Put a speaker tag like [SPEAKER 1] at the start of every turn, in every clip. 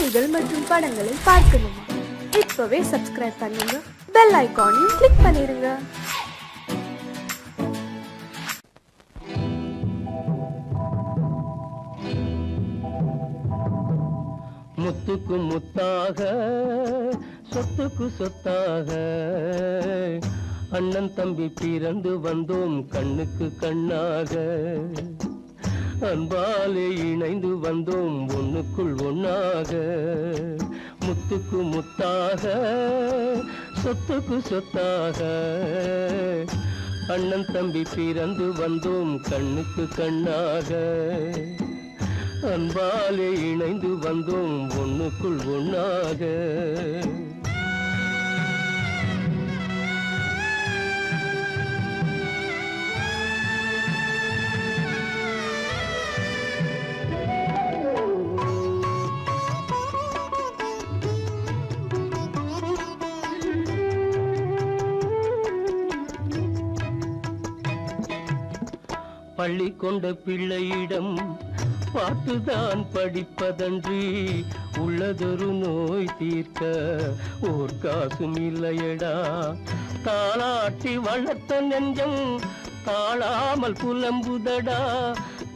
[SPEAKER 1] காணொளிகள் மற்றும் படங்களை பார்க்கணுமா? இப்பவே சப்ஸ்கிரைப் பண்ணுங்க, பெல் ஐகானையும் கிளிக் பண்ணிருங்க.
[SPEAKER 2] முத்துக்கு முத்தாக சொத்துக்கு சொத்தாக அண்ணன் தம்பி பிறந்து வந்தோம் கண்ணுக்கு கண்ணாக. அன்பாலே இணைந்து வந்தோம் ஒண்ணுக்குள் ஒண்ணாக. முத்துக்கு முத்தாக சொத்துக்கு சொத்தாக அண்ணன் தம்பி பிறந்து வந்தோம் கண்ணுக்கு கண்ணாக. அன்பாலே இணைந்து வந்தோம் ஒண்ணுக்குள் ஒண்ணாக. பள்ளி கொண்ட பிள்ளையிடம் பாட்டுதான் படிப்பதன்றி உள்ளதொரு நோய் தீர்க்க ஓர் காசும் இல்லையடா. தாளாட்டி வளர்த்த நெஞ்சம் தாழாமல் புலம்புதடா.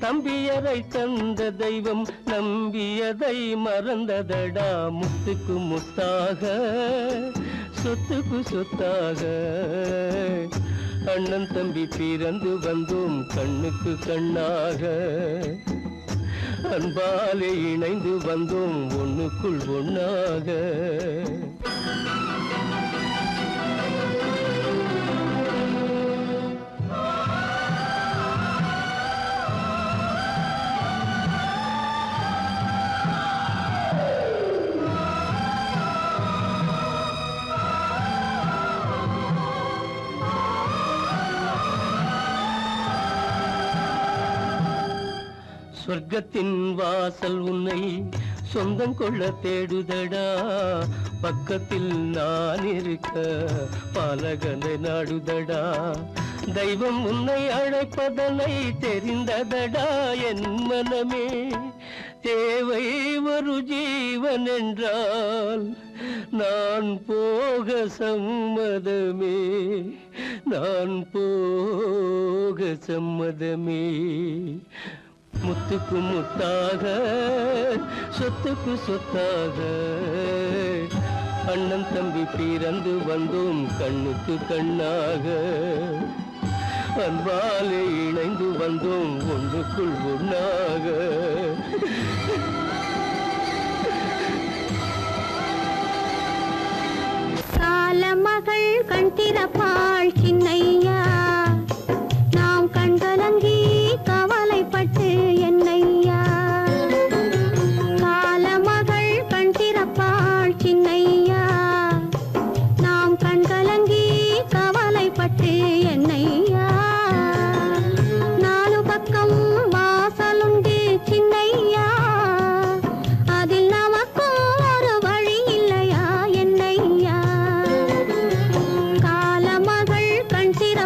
[SPEAKER 2] தம்பியரை தந்த தெய்வம் நம்பியதை மறந்ததடா. முத்துக்கு முத்தாக சொத்துக்கு சொத்தாக அண்ணன் தம்பி பிறந்து வந்தோம் கண்ணுக்கு கண்ணாக. அன்பாலே இணைந்து வந்தோம் ஒண்ணுக்குள் ஒண்ணாக. சொர்க்கத்தின் வாசல் உன்னை சொந்தம் கொள்ள தேடுதடா. பக்கத்தில் நான் இருக்க பாலகனை நாடுதடா. தெய்வம் உன்னை அழைப்பதனை தெரிந்ததடா என் மனமே. தேவை ஒரு ஜீவன் என்றால் நான் போக சம்மதமே. நான் போக சம்மதமே. முத்துக்கு முத்தாக சொத்துக்கு சொத்தாக அண்ணன் தம்பி பிறந்து வந்தோம் கண்ணுக்கு கண்ணாக. அன்பாலே இணைந்து வந்தோம் ஒன்றுக்குள் ஒண்ணாக.
[SPEAKER 3] காலமகள் கண் திறப்பாள் சின்னையா, நாம் கண்கலங்கி கவலைப்பட்டு என்னையா. காலமகள் கண் திறப்பாள் சின்னையா, நாம் கண்கலங்கி கவலைப்பட்டு என்னையா. நாலு பக்கம் வாசலுண்டு சின்னையா, அதில் நமக்கும் ஒரு வழி இல்லையா என்னையா. காலமகள் கண் திற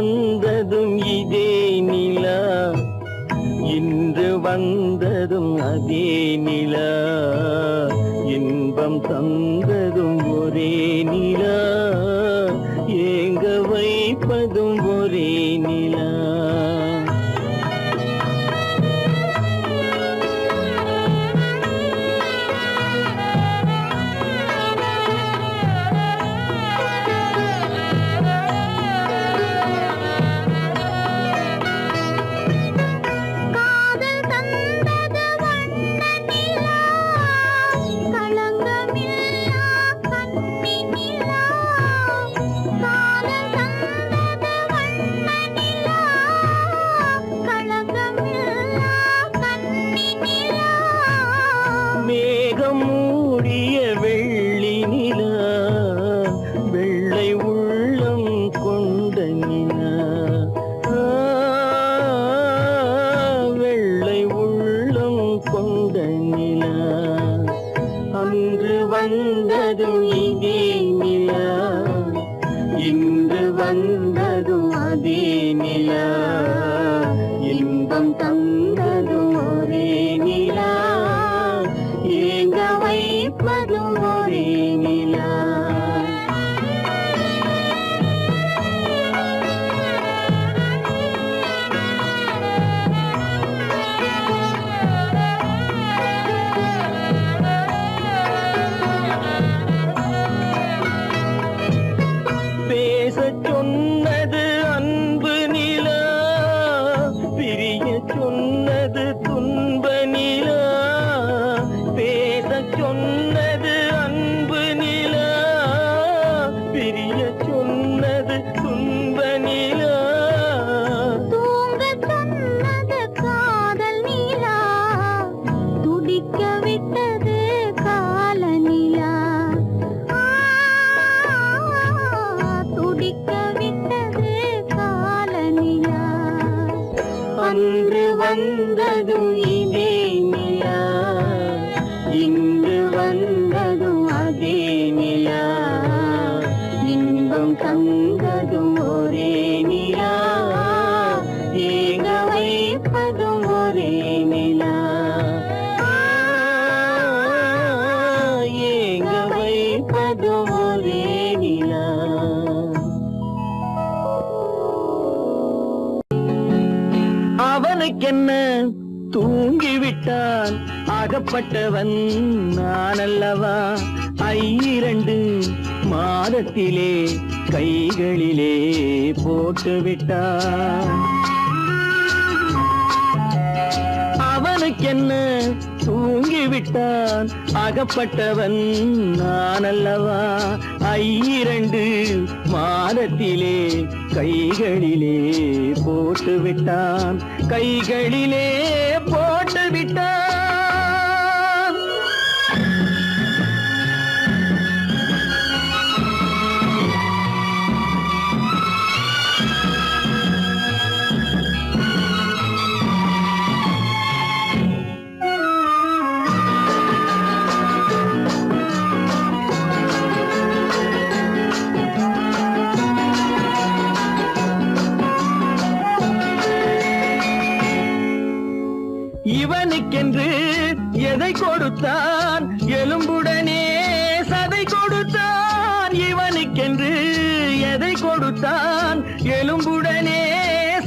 [SPEAKER 2] வந்ததும் இதே நிலா, இன்று வந்ததும் அதே நிலா, இன்பம் தந்ததும் ஒரே நிலா, ஏங்க வைப்பதும் ஒரே நிலா. மேகம் மூடிய வெள்ளி நிலா, வெள்ளை உள்ளம் கொண்ட நிலா, வெள்ளை உள்ளம் கொண்ட நிலா, அன்று வந்ததும் இதே நிலா, இன்று வந்ததும் அதே நிலா, இன்பம் தந்ததும் ஒரே நிலா, ஏங்க வைப்பதும் ஒரே நிலா. பேசச் சொன்னது அன்பு நிலா, பிரிய சொன்னது துன்ப நிலா, பேசச் சொன்னது அன்பு நிலா, பிரிய சொன்னது துன்ப நிலா,
[SPEAKER 3] தூங்கச் சொன்னது காதல் நிலா, துடிக்க விட்டது கால நிலா, துடிக்க விட்டது கால நிலா.
[SPEAKER 2] அன்று வந்ததும் இதே நிலா, இன்று வந்ததும் அதே நிலா, இன்பம் தந்ததும் ஒரே நிலா, ஏங்க வைப்பதும் ஒரே நிலா, ஏங்க வைப்பதும் ஒரே நிலா. அவனுக்கென்ன தூங்கிவிட்டான், அகப்பட்டவன் நான் அல்லவா, 2 மாதத்திலே கைகளிலே போட்டு விட்டான். அவனுக்கென்ன தூங்கிவிட்டான், அகப்பட்டவன் நான் அல்லவா, 2 மாதத்திலே கைகளிலே போட்டு விட்டான், கைகளிலே போட்டு விட்டான். இவனுக்கென்று எதை கொடுத்தான், எலும்புடனே சதை கொடுத்தான். இவனுக்கென்று எதை கொடுத்தான், எலும்புடனே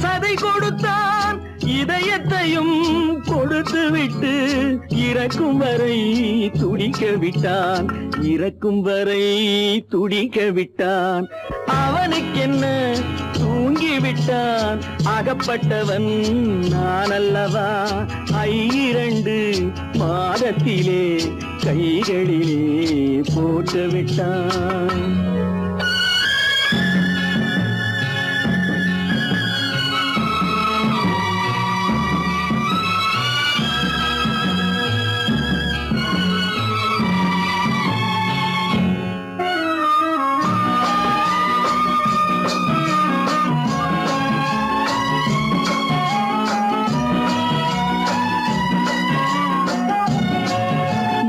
[SPEAKER 2] சதை கொடுத்தான். இதயத்தையும் கொடுத்து விட்டு இறக்கும் வரை துடிக்க விட்டான், இறக்கும் வரை துடிக்க விட்டான். அவனுக்கென்ன தூங்கிவிட்டான், அகப்பட்டவன் நான் அல்லவா, 2 மாதத்திலே கைகளிலே போட்டு விட்டான்.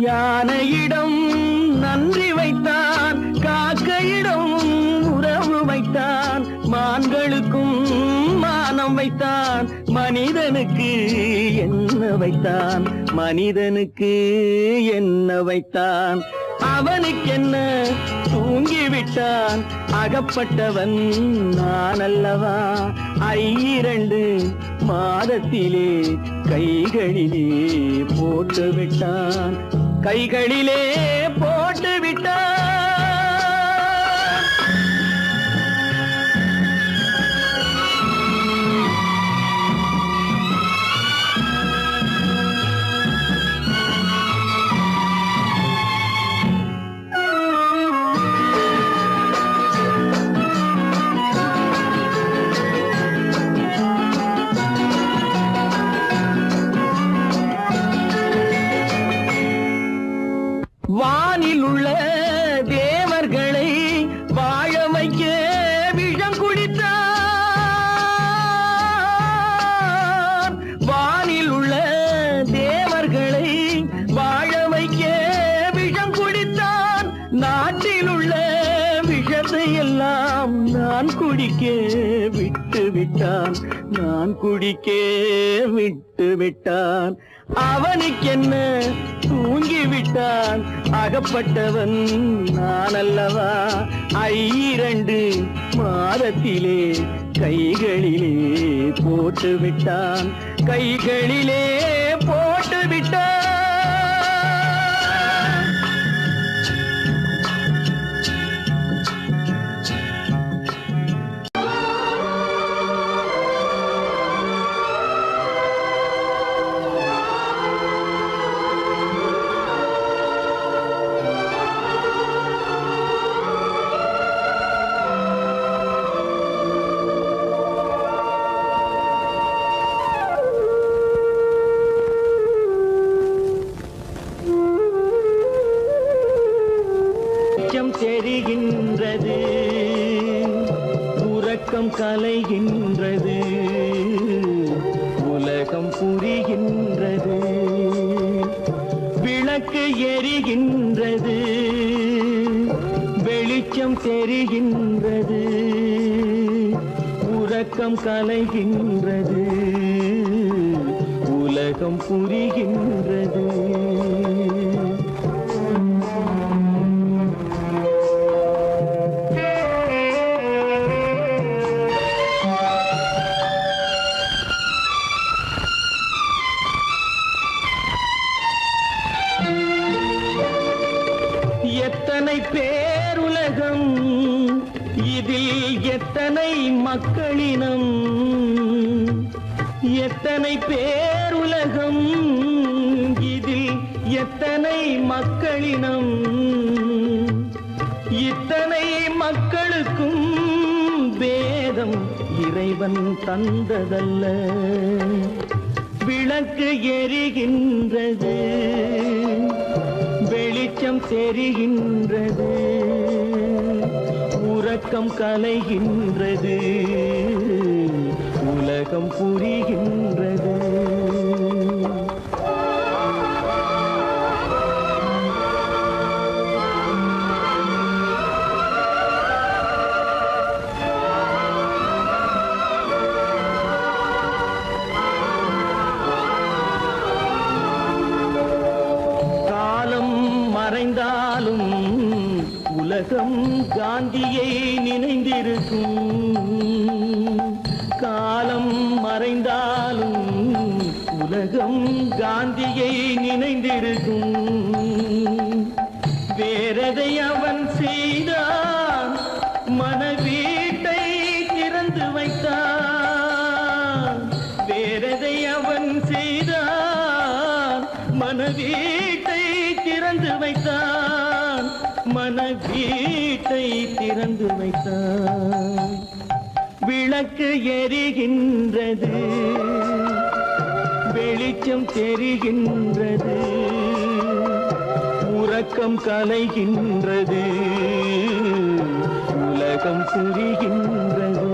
[SPEAKER 2] யானையிடம் நன்றி வைத்தான், காக்கையிடம்
[SPEAKER 4] எண்ணம் வைத்தான் மனிதனுக்கு என்ன வைத்தான் மனிதனுக்கு என்ன வைத்தான் அவனுக்கென்ன தூங்கிவிட்டான் அகப்பட்டவன் நான் அல்லவா 2 மாதத்திலே கைகளிலே போட்டு விட்டான் கைகளிலே போட்டு விட்டான் வானில் உள்ள தேவர்களை வாழ வைக்க விஷம் குடித்தான் வானில் உள்ள தேவர்களை வாழ வைக்க விஷம் குடித்தான் நாட்டில் உள்ள விஷத்தை எல்லாம் நான் குடிக்க விட்டு விட்டான் நான் குடிக்க விட்டு விட்டான் அவனுக்கென்ன தூங்கிவிட்டான் அகப்பட்டவன் நான் அல்லவா 2 மாதத்திலே கைகளிலே போட்டு விட்டான் கைகளிலே போட்டு விட்டான் தெரிகின்றது உறக்கம் கலைகின்றது உலகம் புரிகின்றது விளக்கு எரிகின்றது வெளிச்சம் தெரிகின்றது உறக்கம் கலைகின்றது உலகம் புரிகின்றது எத்தனை பேருலகம் இதில் எத்தனை மக்களினம் எத்தனை பேருலகம் இதில் எத்தனை மக்களினம் இத்தனை மக்களுக்கும் வேதம் இறைவன் தந்ததல்ல விளக்கு எரிகின்றது வெளிச்சம் தெரிகின்றது உறக்கம் கலைகின்றது உலகம் புரிகின்றது மறைந்தாலும் உலகம் காந்தியை நினைந்திருக்கும் காலம் மறைந்தாலும் உலகம் காந்தியை நினைந்திருக்கும் வேறதை அவன் செய்தான் மனவீட்டை திறந்து வைத்தான் வேறதை அவன் செய்தான் மனவீட்டை திறந்து வைத்தான் மனவீட்டை திறந்து வைத்தான் விளக்கு எரிகின்றது வெளிச்சம் தெரிகின்றது உறக்கம் கலைகின்றது உலகம் புரிகின்றது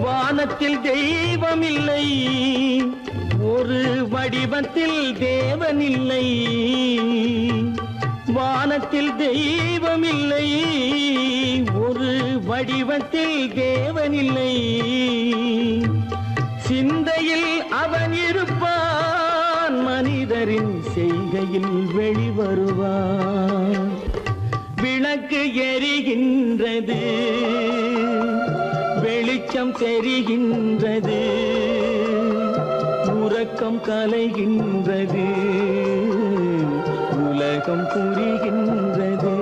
[SPEAKER 4] வானத்தில் தெய்வமில்லை, ஒரு வடிவத்தில் தேவனில்லை. வானத்தில் தெய்வமில்லை, ஒரு வடிவத்தில் தேவனில்லை. சிந்தையில் அவன் இருப்பான், மனிதரின் செய்கையில் வெளிவருவான். விளக்கு எரிகின்றது, வெளிச்சம் தெரிகின்றது, உறக்கம் கலைகின்றது, உலகம் புரிகின்றது.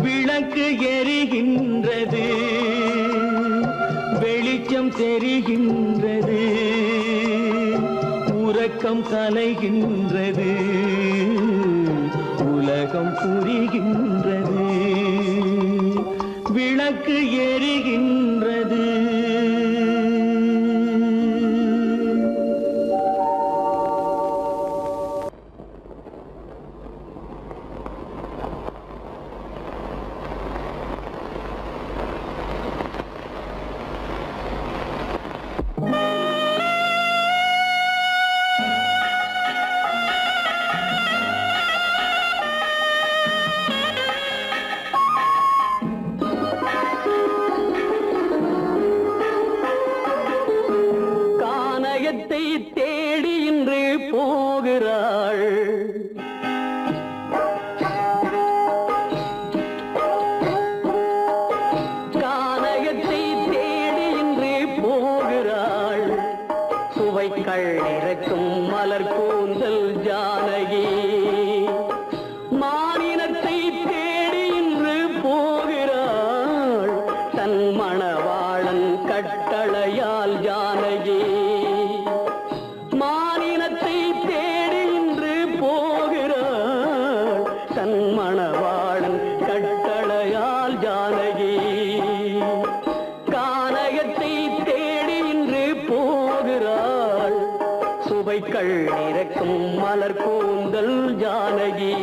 [SPEAKER 4] விளக்கு எரிகின்றது, வெளிச்சம் தெரிகின்றது, உறக்கம் கலைகின்றது, உலகம் புரிகின்றது. விளக்கு எரிகின்றது. தேடி இன்று போகிறாள். கானகத்தை தேடி இன்று போகிறாள். சுவைக்கள் இறக்கும் மலர் கூந்தல் ஜானகி. மானினத்தை தேடி இன்று போகிறாள். தன் மணவாளன் கட்டளையால் ஜானகி. மானினத்தை தேடி இன்று போகிறாள். தன் மணவாளன் கட்டளையால் ஜானகி. கானகத்தை தேடி இன்று போகிறாள். சுவைக்கள் இறக்கும் மலர் கூந்தல் ஜானகி.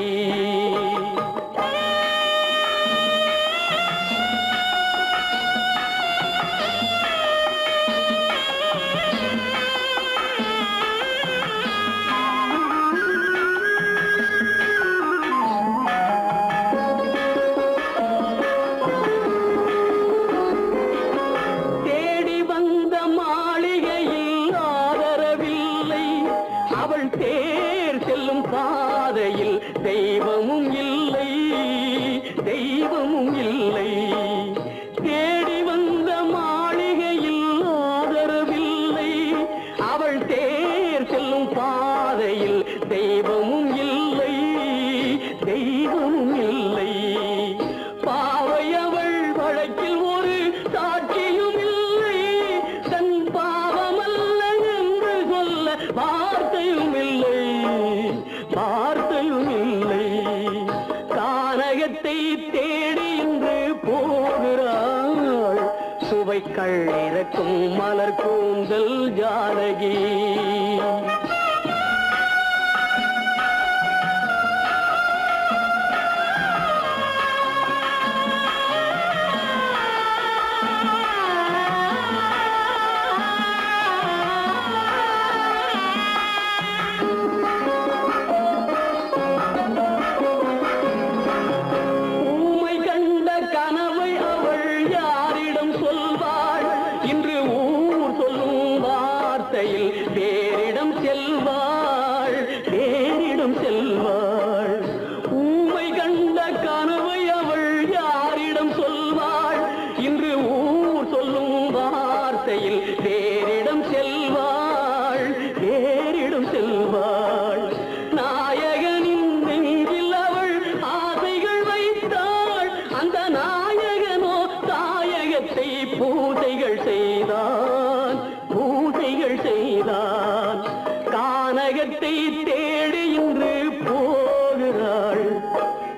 [SPEAKER 4] தெய்வமும் இல்லை, தெய்வமும் இல்லை. தேடி வந்த மாளிகையில் ஆதரவில்லை. அவள் தேர் செல்லும் பாதையில் தெய்வமும் இல்லை, தெய்வமும் இல்லை. பாவை அவள் வழக்கில் ஒரு சாட்சியும் இல்லை. தன் பாவமல்ல என்று சொல்ல வார்த்தையும் இல்லை, வார்த்தையும் இல்லை. கானகத்தை தேடி இன்று போகிறாள். சுவைக்கள் இறக்கும் மலர் கூந்தல் ஜானகி. தேரிடம் செல்வாள், தேரிடம் செல்வாள். ஊமை கண்ட கனவை அவள் யாரிடம் சொல்வாள்? இன்று ஊர் சொல்லும் வார்த்தையில் தேரிடம் செல்வாள், தேரிடம் செல்வாள். நாயகனின் நெஞ்சில் அவள் ஆசைகள் வைத்தாள். அந்த நாயகனோ தாயகத்தை பூஜைகள் செய்தான், பூஜைகள் செய்தான். கானகத்தை தேடி இன்று போகிறாள்.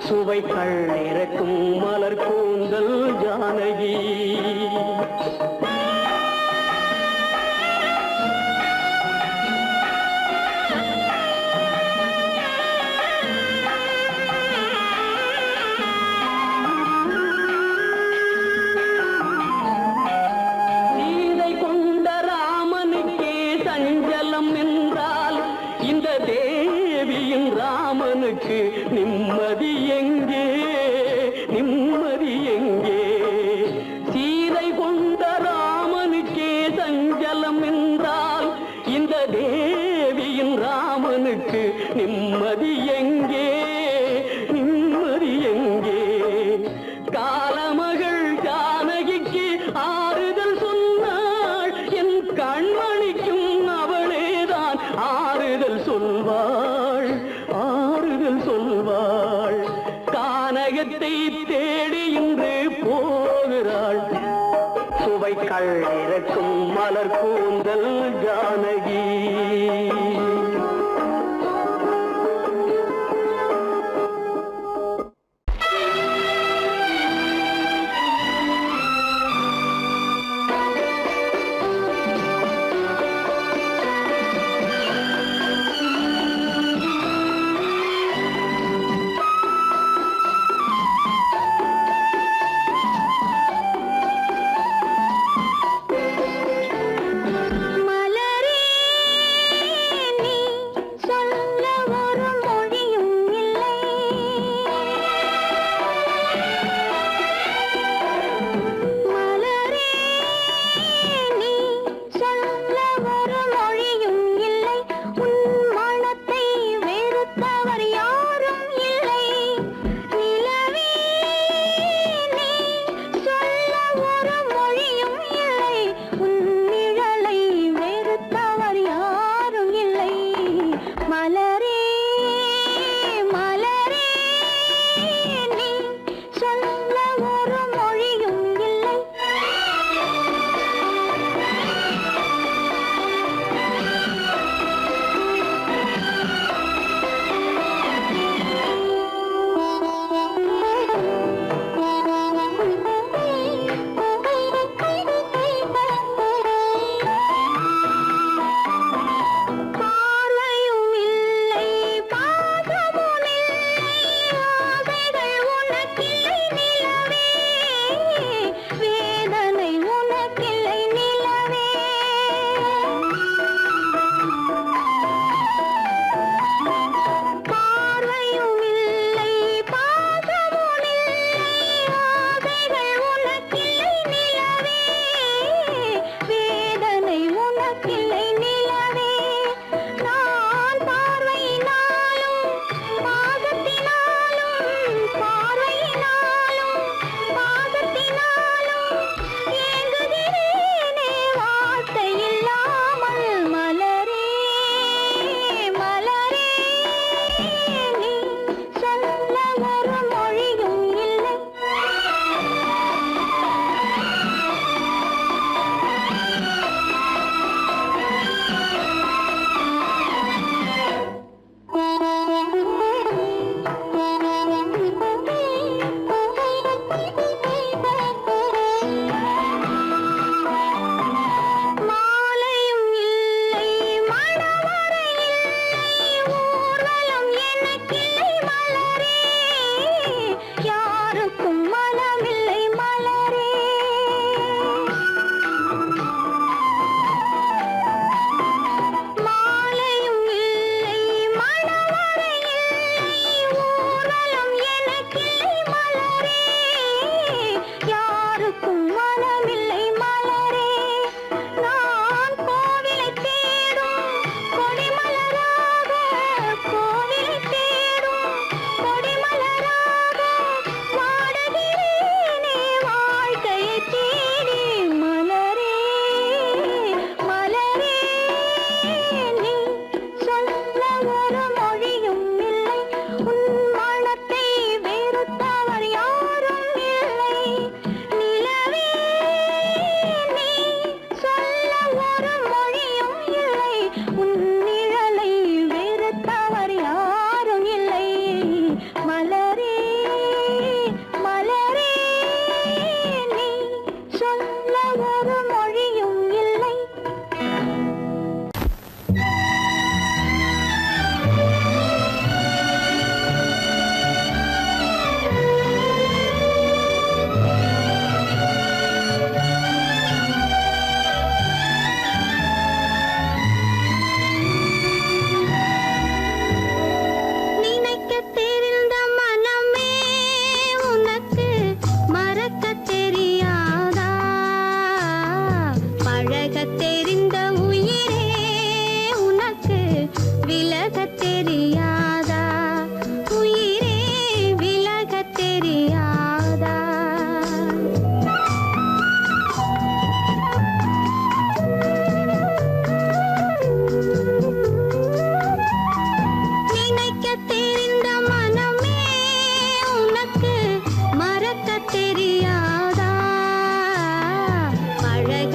[SPEAKER 4] சுவைக்கள் இறக்கும் மலர் கூந்தல் ஜானகி. சுவைக்கள் இருக்கும் மலர் கூந்தல் ஜானகி.
[SPEAKER 3] மலரே நீ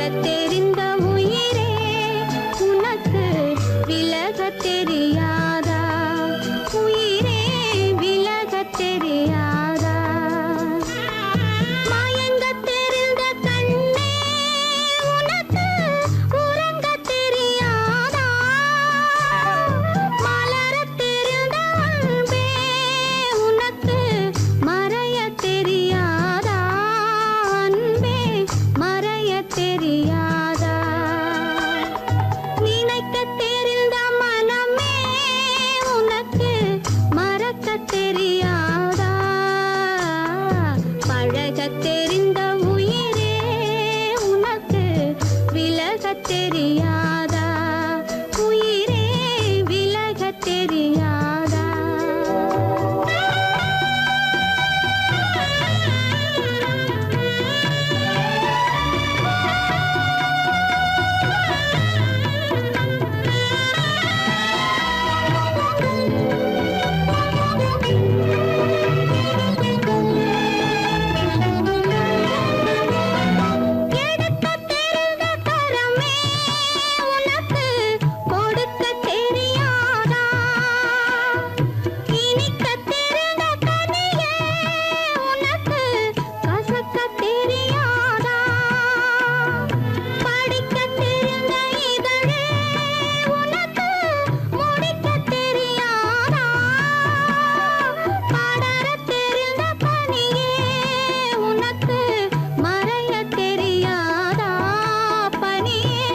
[SPEAKER 3] பழகத் தெரிந்த உயிரே உனக்கு விலகத் தெரியாதா? உயிரே விலகத் தெரியாதா? மயங்கத் தெரிந்த கண்ணே உனக்கு உறங்கத் தெரியாதா? மலரத் தெரிந்த அன்பே உனக்கு மறையத் தெரியாதா? அன்பே மறையத் தெரியாதா? நினைக்கத் தெரிந்த மனமே உனக்கு மறக்கத் தெரியாதா? பழகத் தெரிந்த உயிரே உனக்கு விலகத் தெரியாதா? உயிரே விலகத் தெரியாதா? எடுக்கத் தெரிந்த கரமே உனக்கு கொடுக்கத் தெரியாதா? இனிக்கத் தெரிந்த கனியே உனக்கு கசக்கத் தெரியாதா? படிக்கத் தெரிந்த இதழே உனக்கு முடிக்கத் தெரியாதா? படரத் தெரிந்த பனியே உனக்கு மறையத் தெரியாதா? பனியே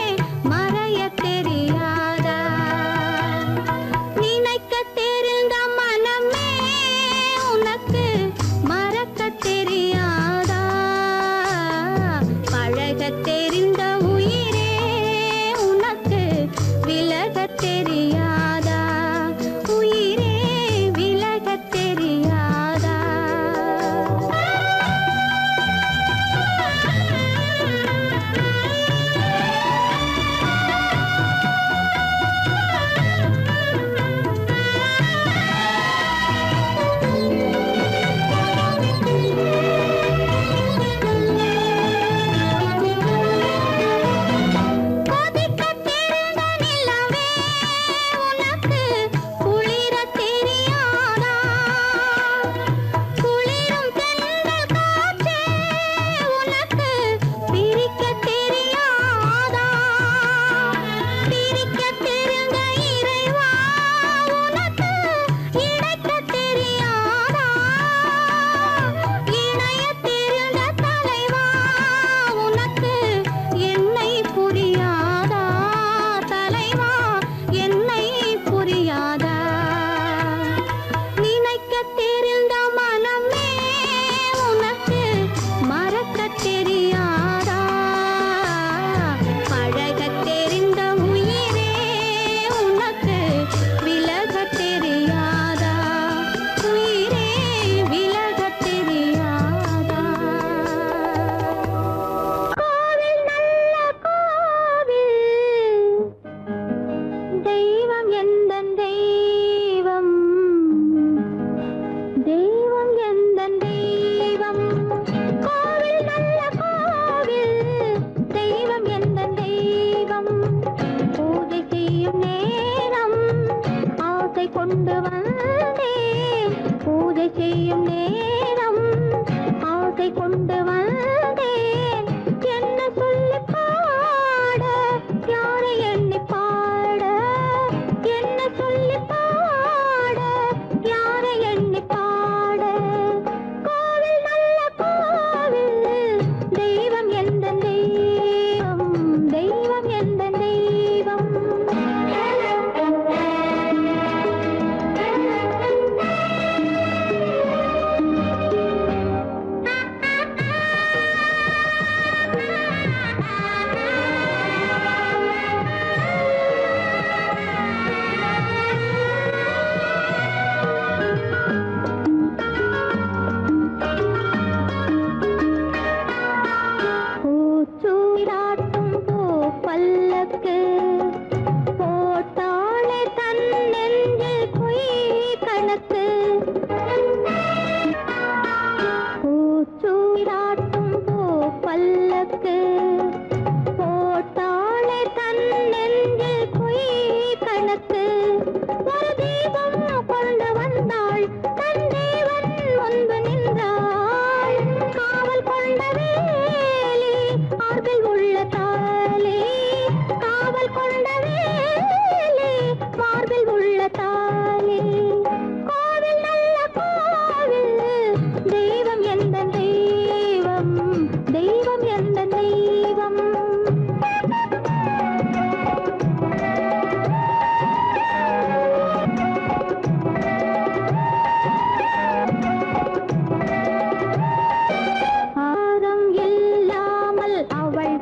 [SPEAKER 3] மறையத் தெரியாதா? நினைக்கத் தெரிந்த மனமே உனக்கு மறக்கத் தெரியாதா? பழகத் தெரிந்த உயிரே உனக்கு விலகத் தெரியாதா? உயிரே விலகத் தெரியாதா? கொதிக்கத் தெரிந்த நிலவே உனக்கு குளிரத் தெரியாதா? குளிரும் தென்றல் காற்றே உனக்கு பிரிக்கத் தெரியாதா? பிரிக்கத் தெரிந்த இறைவா உனக்கு இணைக்கத் தெரியாதா? இணையத் தெரிந்த தலைவா உனக்கு என்னை புரியாதா? தலைவா என்னை புரியாதா? நினைக்கத் தெரிந்த மனமே உனக்கு மறக்கத் தெரியாதா? பழகத் தெரிந்த உயிரே உனக்கு விலகத் தெரியாதா? உயிரே விலகத் தெரியாதா? கோவில் நல்ல கோவில் தெய்வம் எந்தன் தெய்வம் தெய்வம் எந்தன் தெய்வம் கோவில் நல்ல கோவில் தெய்வம் எந்தன் தெய்வம் பூஜை செய்யும் நேரம் ஆசை கொண்டு வந்தேன் பூஜை செய்யும் நேரம் ஆசை கொண்டு வந்தேன் என்ன சொல்லி பாட யாரை எண்ணி பாட என்ன சொல்லி பாட யாரை எண்ணி பாட கோவில் நல்ல கோவில் தெய்வம் எந்த தெய்வம் தெய்வம் எந்த தெய்வம் பல்லக்கு மார்பில் உள்ள தாலே காவல் கொண்ட வேலே மார்பில் உள்ள தாலே கோவில் நல்ல கோவில் தெய்வம் எந்த தெய்வம் தெய்வம் எந்த தெய்வம் ஆரம் இல்லாமல் அவள்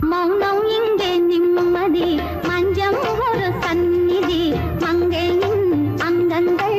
[SPEAKER 3] மௌனம் இங்கே நிம்மதி மஞ்சம் ஒரு சந்நிதி மங்கையின் அங்கங்கள்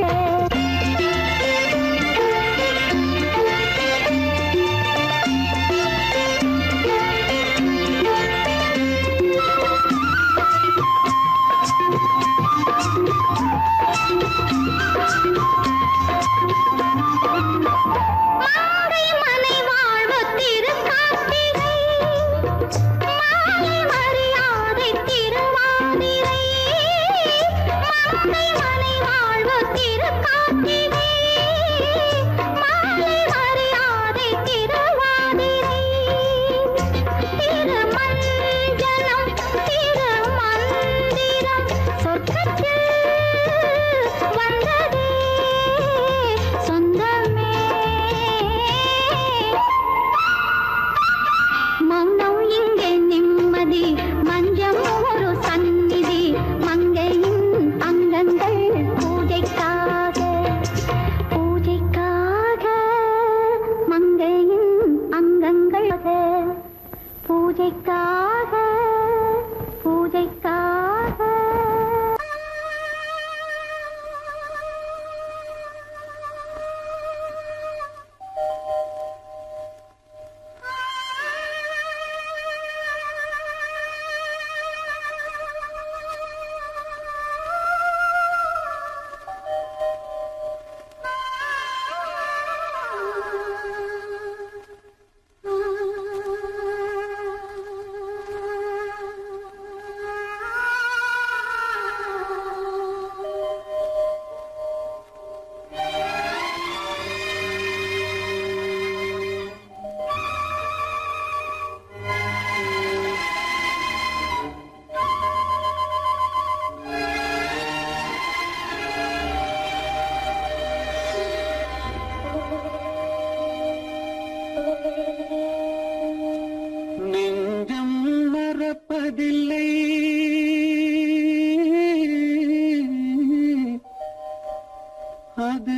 [SPEAKER 4] அது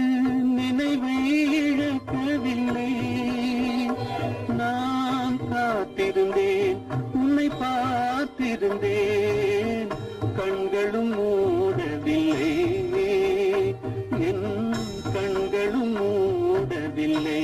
[SPEAKER 4] நினைவை இழக்கவில்லை. நான் காத்திருந்தேன், உன்னை பார்த்திருந்தேன், கண்களும் மூடவில்லை, என் கண்களும் மூடவில்லை.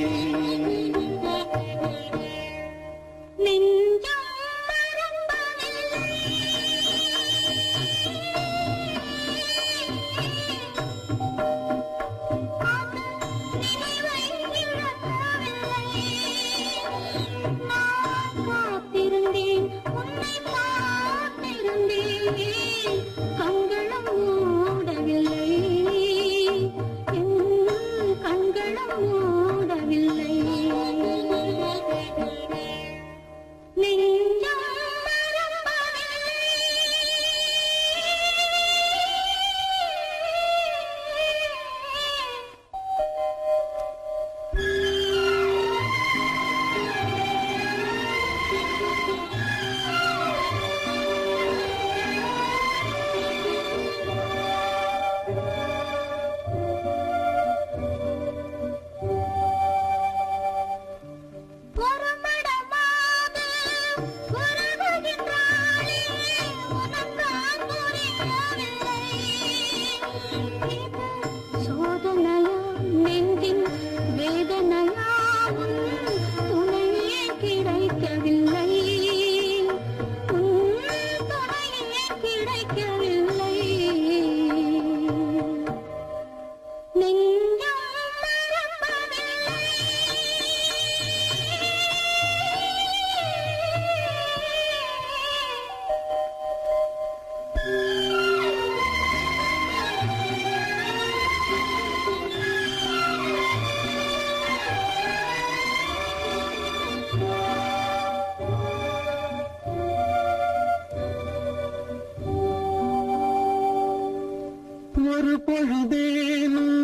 [SPEAKER 4] ஒரு பொழுதேனும்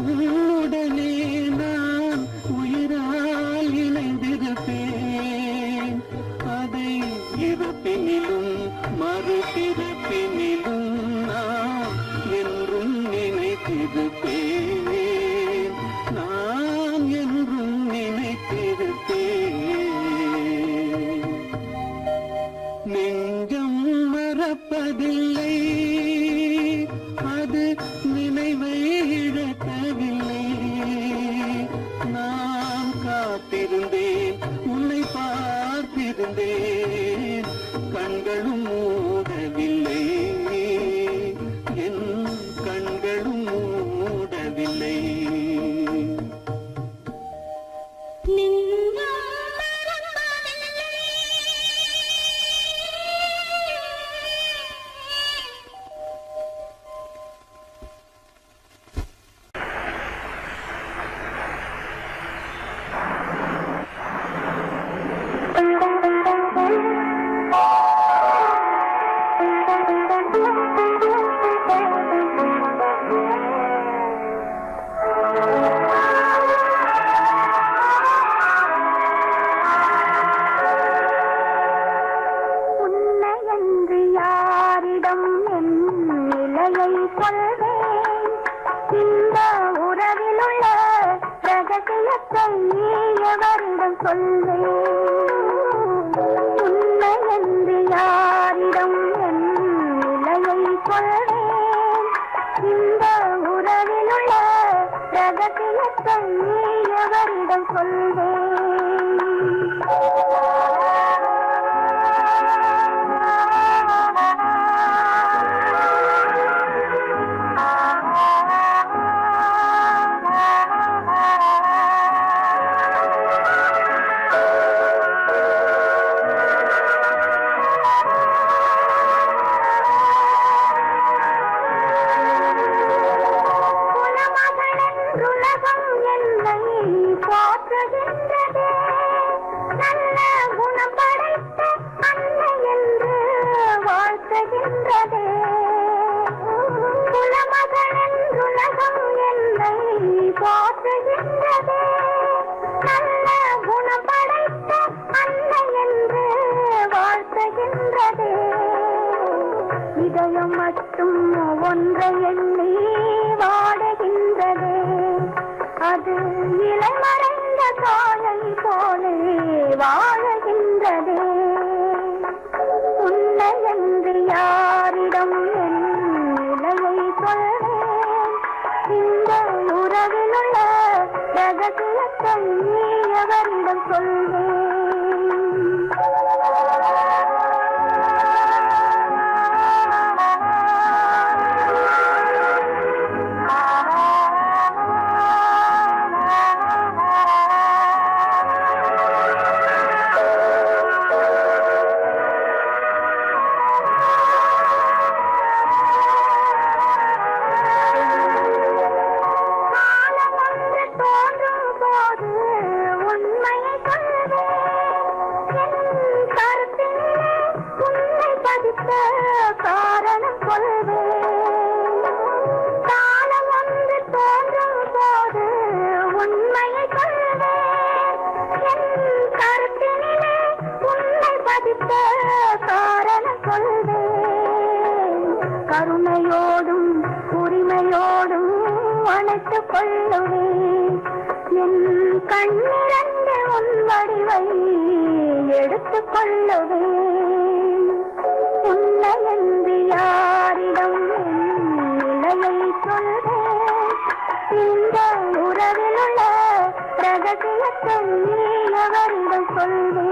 [SPEAKER 4] உன்னுடனே நான் உயிரால் இணைந்திருப்பேன். அதை இறப்பினிலும் மறுபிறப்பினிலும் நான் என்றும் நினைத்திருப்பேன். நான் என்றும் நினைத்திருப்பேன். நெஞ்சம் மறப்பதில்லை, அது நினைவை இழக்கவில்லை. நான் காத்திருந்தேன், உன்னை பார்த்திருந்தேன், கண்களும் மூடவில்லை, என் கண்களும் மூடவில்லை. இதயம் மட்டும் ஒன்றை எண்ணி வாடுகின்றதே, அது இளமறைந்த காலை போலே வாழுகின்றதே. உன்னை என்று யாரிடம் என் நிலையை சொல்வேன், இந்த உறவில் உள்ள ரகசியத்தை எவரிடம் சொல்வேன். கருணையோடும் உரிமையோடும் அணைத்துக் கொள்ளுவேன், என் கண்ணிரண்டு உன் வடிவை எடுத்துக் கொள்ளுவேன். உன்னை என்று யாரிடம் நிலையை சொல்வேன், இந்த உறவில் உள்ள ரகசியத்தை எவரிடம் சொல்வேன்.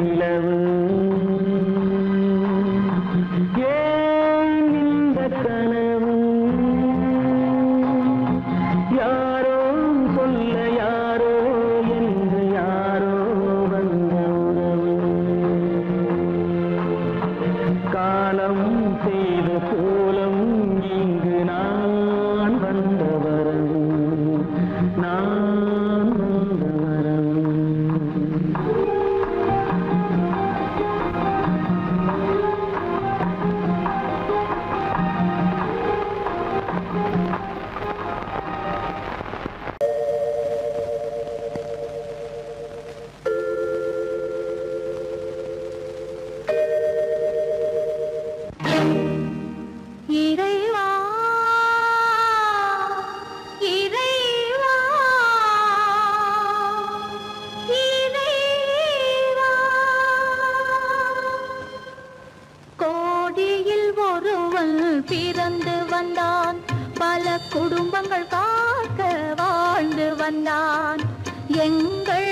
[SPEAKER 2] நிலவு ஏன் இந்த கனவு யாரோ சொல்ல யாரோ என்று யாரோ வந்த உறவு காலம் செய்த கோலம் இங்கு நான் வந்த வரவு நான் வந்த வரவு
[SPEAKER 3] இறைவா இறைவா இறைவா கோடியில் ஒருவன் பிறந்து வந்தான் பல குடும்பங்கள் காக்க வாழ்ந்து வந்தான் எங்கள்